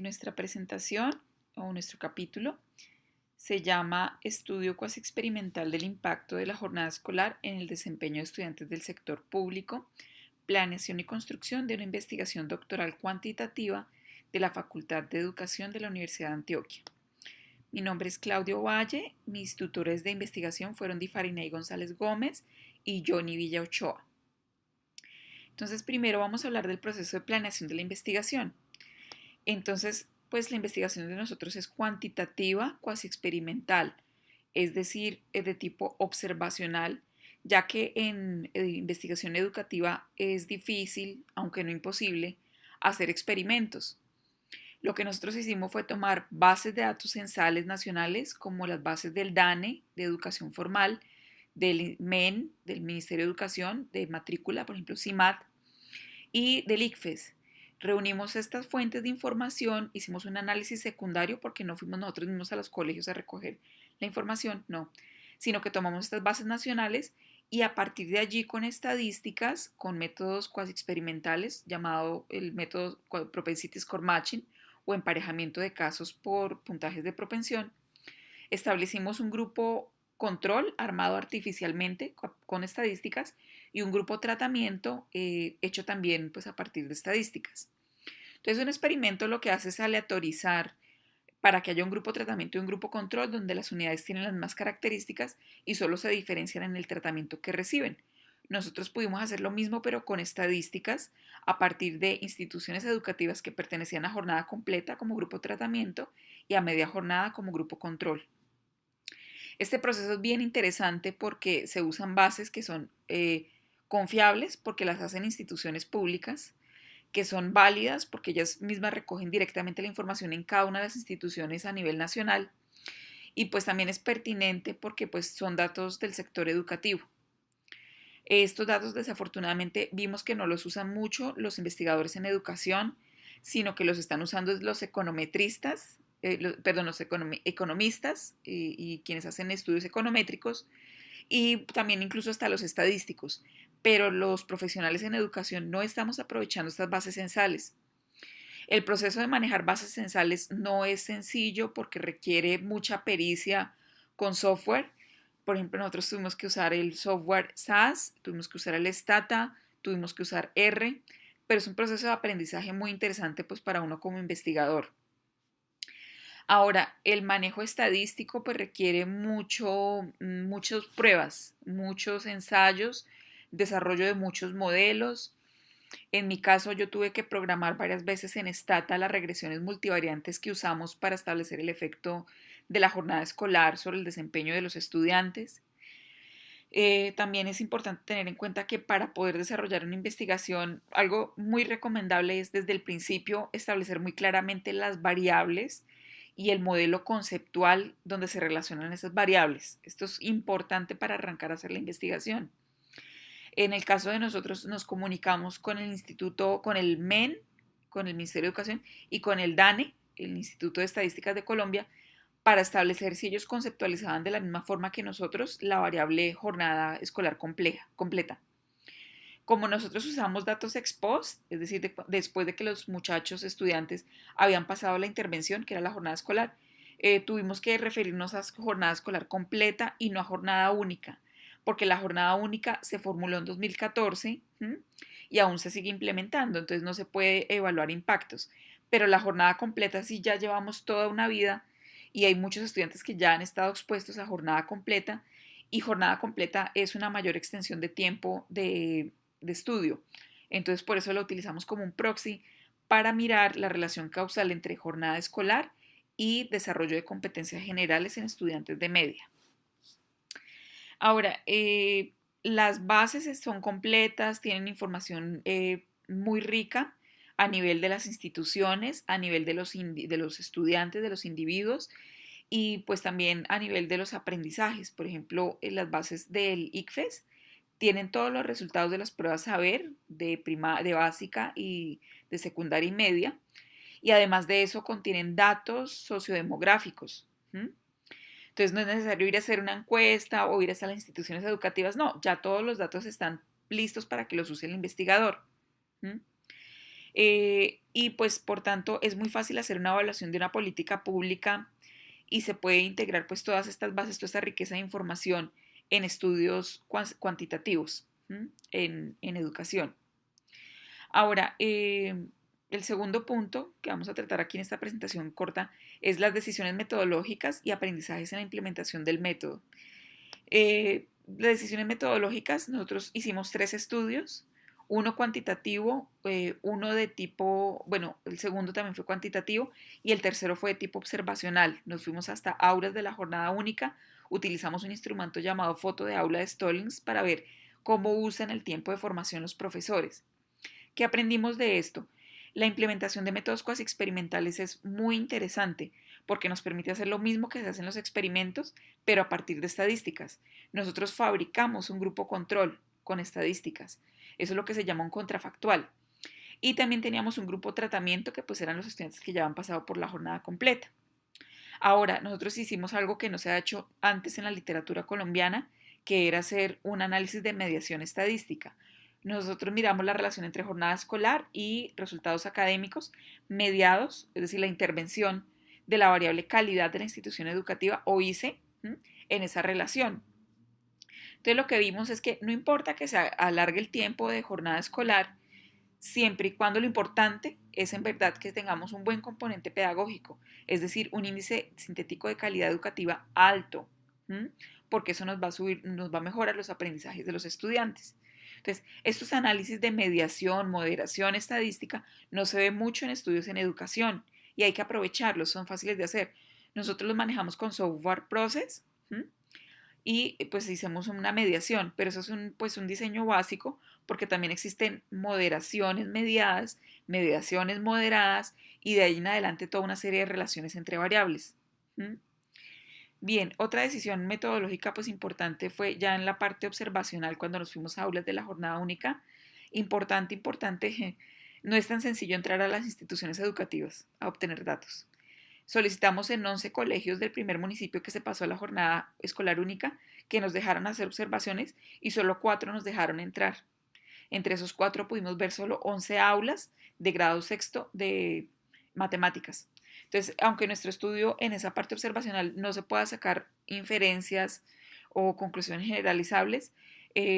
Nuestra presentación o nuestro capítulo se llama Estudio cuasi experimental del impacto de la jornada escolar en el desempeño de estudiantes del sector público, planeación y construcción de una investigación doctoral cuantitativa de la Facultad de Educación de la Universidad de Antioquia. Mi nombre es Claudio Valle, mis tutores de investigación fueron Difariney González Gómez y Johnny Villa Ochoa. Entonces, primero vamos a hablar del proceso de planeación de la investigación. Entonces, pues la investigación de nosotros es cuantitativa, cuasi experimental, es decir, es de tipo observacional, ya que en investigación educativa es difícil, aunque no imposible, hacer experimentos. Lo que nosotros hicimos fue tomar bases de datos censales nacionales, como las bases del DANE, de educación formal, del MEN, del Ministerio de Educación, de matrícula, por ejemplo, CIMAT, y del ICFES. Reunimos estas fuentes de información, hicimos un análisis secundario porque no fuimos nosotros mismos a los colegios a recoger la información, no, sino que tomamos estas bases nacionales y a partir de allí con estadísticas, con métodos cuasi experimentales, llamado el método Propensity Score Matching o emparejamiento de casos por puntajes de propensión, establecimos un grupo control armado artificialmente con estadísticas y un grupo tratamiento hecho también pues, a partir de estadísticas. Entonces un experimento lo que hace es aleatorizar para que haya un grupo tratamiento y un grupo control donde las unidades tienen las mismas características y solo se diferencian en el tratamiento que reciben. Nosotros pudimos hacer lo mismo pero con estadísticas a partir de instituciones educativas que pertenecían a jornada completa como grupo tratamiento y a media jornada como grupo control. Este proceso es bien interesante porque se usan bases que son confiables porque las hacen instituciones públicas, que son válidas porque ellas mismas recogen directamente la información en cada una de las instituciones a nivel nacional y pues también es pertinente porque pues son datos del sector educativo. Estos datos desafortunadamente vimos que no los usan mucho los investigadores en educación, sino que los están usando los econometristas, los economistas y quienes hacen estudios econométricos y también incluso hasta los estadísticos. Pero los profesionales en educación no estamos aprovechando estas bases censales. El proceso de manejar bases censales no es sencillo porque requiere mucha pericia con software. Por ejemplo, nosotros tuvimos que usar el software SAS, tuvimos que usar el Stata, tuvimos que usar R, pero es un proceso de aprendizaje muy interesante pues, para uno como investigador. Ahora, el manejo estadístico pues, requiere muchas pruebas, muchos ensayos, desarrollo de muchos modelos. En mi caso, yo tuve que programar varias veces en Stata las regresiones multivariantes que usamos para establecer el efecto de la jornada escolar sobre el desempeño de los estudiantes. También es importante tener en cuenta que para poder desarrollar una investigación, algo muy recomendable es desde el principio establecer muy claramente las variables y el modelo conceptual donde se relacionan esas variables. Esto es importante para arrancar a hacer la investigación. En el caso de nosotros nos comunicamos con el instituto, con el MEN, con el Ministerio de Educación y con el DANE, el Instituto de Estadísticas de Colombia, para establecer si ellos conceptualizaban de la misma forma que nosotros la variable jornada escolar completa. Como nosotros usamos datos ex post, es decir, después de que los muchachos estudiantes habían pasado la intervención, que era la jornada escolar, tuvimos que referirnos a jornada escolar completa y no a jornada única, porque la jornada única se formuló en 2014 y aún se sigue implementando, entonces no se puede evaluar impactos. Pero la jornada completa sí ya llevamos toda una vida y hay muchos estudiantes que ya han estado expuestos a jornada completa y jornada completa es una mayor extensión de tiempo de estudio. Entonces, por eso lo utilizamos como un proxy para mirar la relación causal entre jornada escolar y desarrollo de competencias generales en estudiantes de media. Ahora, las bases son completas, tienen información muy rica a nivel de las instituciones, a nivel de los estudiantes, de los individuos y pues también a nivel de los aprendizajes. Por ejemplo, en las bases del ICFES tienen todos los resultados de las pruebas saber de básica y de secundaria y media. Y además de eso contienen datos sociodemográficos. Entonces no es necesario ir a hacer una encuesta o ir a las instituciones educativas. No, ya todos los datos están listos para que los use el investigador. y pues por tanto es muy fácil hacer una evaluación de una política pública y se puede integrar pues todas estas bases, toda esta riqueza de información en estudios cuantitativos en educación. Ahora, el segundo punto que vamos a tratar aquí en esta presentación corta es las decisiones metodológicas y aprendizajes en la implementación del método. Las decisiones metodológicas, nosotros hicimos 3 estudios, uno cuantitativo, uno de tipo, bueno, el segundo también fue cuantitativo y el tercero fue de tipo observacional. Nos fuimos hasta aulas de la jornada única, utilizamos un instrumento llamado foto de aula de Stallings para ver cómo usan el tiempo de formación los profesores. ¿Qué aprendimos de esto? La implementación de métodos cuasi experimentales es muy interesante porque nos permite hacer lo mismo que se hace en los experimentos, pero a partir de estadísticas. Nosotros fabricamos un grupo control con estadísticas. Eso es lo que se llama un contrafactual. Y también teníamos un grupo tratamiento que pues eran los estudiantes que ya han pasado por la jornada completa. Ahora, nosotros hicimos algo que no se ha hecho antes en la literatura colombiana, que era hacer un análisis de mediación estadística. Nosotros miramos la relación entre jornada escolar y resultados académicos mediados, es decir, la intervención de la variable calidad de la institución educativa o ICE en esa relación. Entonces lo que vimos es que no importa que se alargue el tiempo de jornada escolar, siempre y cuando lo importante es en verdad que tengamos un buen componente pedagógico, es decir, un índice sintético de calidad educativa alto, porque eso nos va a subir, nos va a mejorar los aprendizajes de los estudiantes. Entonces, estos análisis de mediación, moderación estadística no se ve mucho en estudios en educación y hay que aprovecharlos, son fáciles de hacer. Nosotros los manejamos con software process y pues hicimos una mediación, pero eso es pues un diseño básico porque también existen moderaciones mediadas, mediaciones moderadas y de ahí en adelante toda una serie de relaciones entre variables. Bien, otra decisión metodológica pues importante fue ya en la parte observacional cuando nos fuimos a aulas de la jornada única. Importante, no es tan sencillo entrar a las instituciones educativas a obtener datos. Solicitamos en 11 colegios del primer municipio que se pasó a la jornada escolar única que nos dejaran hacer observaciones y solo 4 nos dejaron entrar. Entre esos 4 pudimos ver solo 11 aulas de grado sexto de matemáticas. Entonces, aunque nuestro estudio en esa parte observacional no se pueda sacar inferencias o conclusiones generalizables,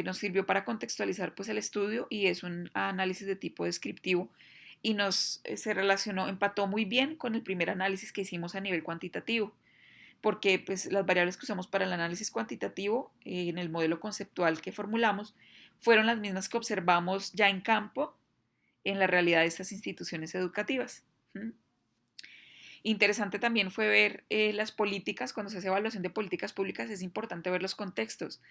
nos sirvió para contextualizar pues el estudio y es un análisis de tipo descriptivo y se relacionó, empató muy bien con el primer análisis que hicimos a nivel cuantitativo, porque pues, las variables que usamos para el análisis cuantitativo en el modelo conceptual que formulamos fueron las mismas que observamos ya en campo en la realidad de estas instituciones educativas. Interesante también fue ver las políticas, cuando se hace evaluación de políticas públicas es importante ver los contextos.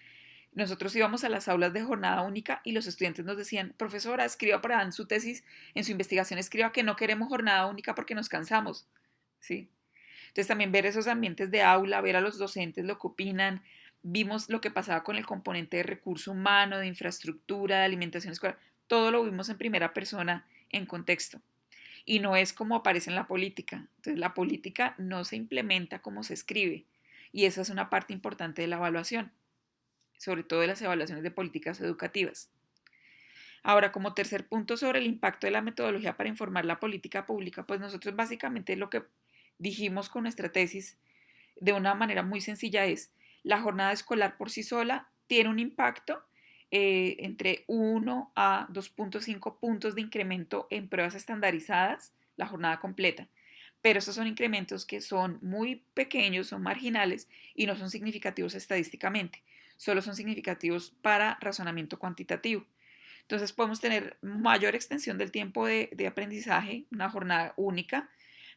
Nosotros íbamos a las aulas de jornada única y los estudiantes nos decían, profesora, escriba para en su tesis, en su investigación escriba que no queremos jornada única porque nos cansamos, ¿sí? Entonces también ver esos ambientes de aula, ver a los docentes lo que opinan, vimos lo que pasaba con el componente de recurso humano, de infraestructura, de alimentación escolar, todo lo vimos en primera persona en contexto. Y no es como aparece en la política. Entonces la política no se implementa como se escribe y esa es una parte importante de la evaluación, sobre todo de las evaluaciones de políticas educativas. Ahora, como tercer punto sobre el impacto de la metodología para informar la política pública, pues nosotros básicamente lo que dijimos con nuestra tesis de una manera muy sencilla es, la jornada escolar por sí sola tiene un impacto entre 1 a 2.5 puntos de incremento en pruebas estandarizadas, la jornada completa. Pero esos son incrementos que son muy pequeños, son marginales y no son significativos estadísticamente, solo son significativos para razonamiento cuantitativo. Entonces podemos tener mayor extensión del tiempo de aprendizaje, una jornada única,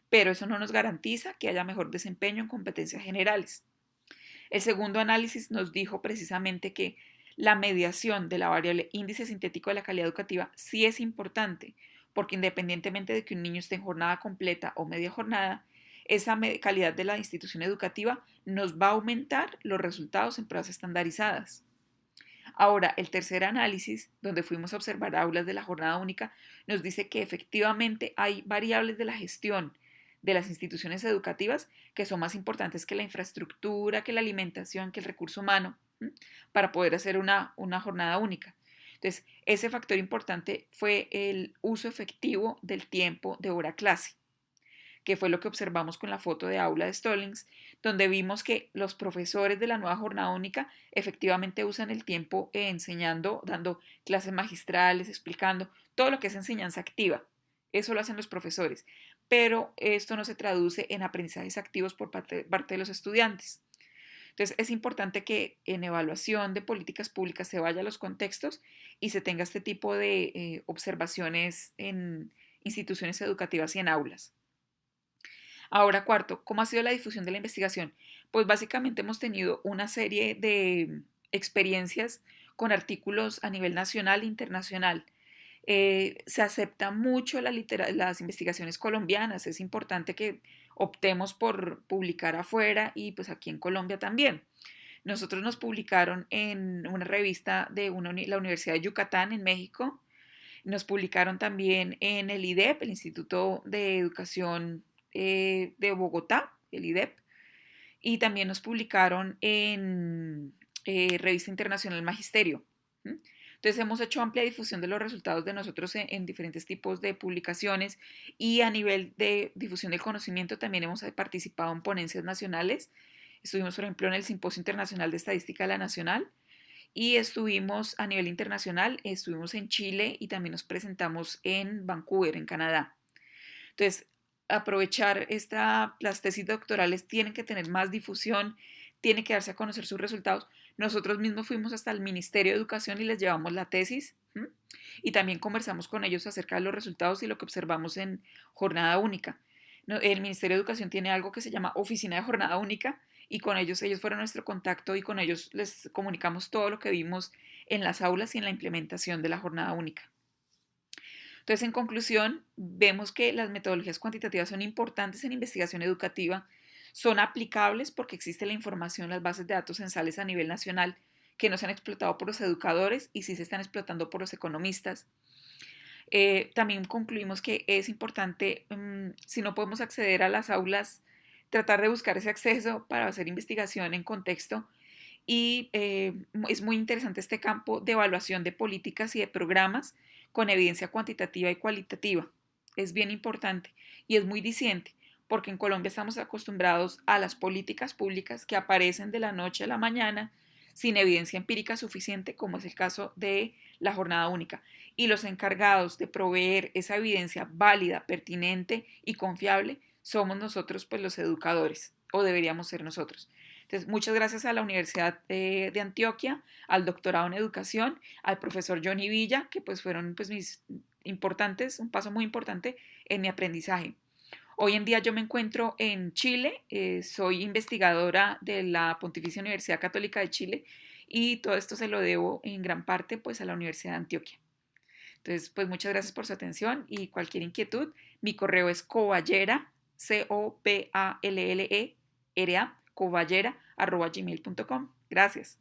pero eso no nos garantiza que haya mejor desempeño en competencias generales. El segundo análisis nos dijo precisamente que la mediación de la variable índice sintético de la calidad educativa sí es importante, porque independientemente de que un niño esté en jornada completa o media jornada, esa calidad de la institución educativa nos va a aumentar los resultados en pruebas estandarizadas. Ahora, el tercer análisis, donde fuimos a observar aulas de la jornada única, nos dice que efectivamente hay variables de la gestión de las instituciones educativas que son más importantes que la infraestructura, que la alimentación, que el recurso humano, para poder hacer una jornada única. Entonces, ese factor importante fue el uso efectivo del tiempo de hora clase, que fue lo que observamos con la foto de aula de Stallings, donde vimos que los profesores de la nueva jornada única efectivamente usan el tiempo enseñando, dando clases magistrales, explicando todo lo que es enseñanza activa. Eso lo hacen los profesores, pero esto no se traduce en aprendizajes activos por parte de los estudiantes. Entonces, es importante que en evaluación de políticas públicas se vaya a los contextos y se tenga este tipo de observaciones en instituciones educativas y en aulas. Ahora, cuarto, ¿cómo ha sido la difusión de la investigación? Pues básicamente hemos tenido una serie de experiencias con artículos a nivel nacional e internacional. Se acepta mucho las investigaciones colombianas, es importante que optemos por publicar afuera y pues aquí en Colombia también. Nosotros nos publicaron en una revista de la Universidad de Yucatán en México, nos publicaron también en el IDEP, el Instituto de Educación de Bogotá, el IDEP, y también nos publicaron en Revista Internacional Magisterio. Entonces hemos hecho amplia difusión de los resultados de nosotros en diferentes tipos de publicaciones y a nivel de difusión del conocimiento también hemos participado en ponencias nacionales. Estuvimos, por ejemplo, en el Simposio Internacional de Estadística de la Nacional y estuvimos a nivel internacional, estuvimos en Chile y también nos presentamos en Vancouver, en Canadá. Entonces, aprovechar las tesis doctorales tienen que tener más difusión, tiene que darse a conocer sus resultados. Nosotros mismos fuimos hasta el Ministerio de Educación y les llevamos la tesis y también conversamos con ellos acerca de los resultados y lo que observamos en jornada única. El Ministerio de Educación tiene algo que se llama Oficina de Jornada Única y con ellos fueron nuestro contacto y con ellos les comunicamos todo lo que vimos en las aulas y en la implementación de la jornada única. Entonces, en conclusión, vemos que las metodologías cuantitativas son importantes en investigación educativa, son aplicables porque existe la información, las bases de datos censales a nivel nacional que no se han explotado por los educadores y sí se están explotando por los economistas. También concluimos que es importante, si no podemos acceder a las aulas, tratar de buscar ese acceso para hacer investigación en contexto y es muy interesante este campo de evaluación de políticas y de programas con evidencia cuantitativa y cualitativa. Es bien importante y es muy diciente porque en Colombia estamos acostumbrados a las políticas públicas que aparecen de la noche a la mañana sin evidencia empírica suficiente, como es el caso de la jornada única. Y los encargados de proveer esa evidencia válida, pertinente y confiable somos nosotros, pues los educadores, o deberíamos ser nosotros. Entonces, muchas gracias a la Universidad de Antioquia, al doctorado en educación, al profesor Johnny Villa, que pues fueron pues un paso muy importante en mi aprendizaje. Hoy en día yo me encuentro en Chile, soy investigadora de la Pontificia Universidad Católica de Chile y todo esto se lo debo en gran parte pues a la Universidad de Antioquia. Entonces, pues muchas gracias por su atención y cualquier inquietud, mi correo es coballera, coballera, coballera@gmail.com. Gracias.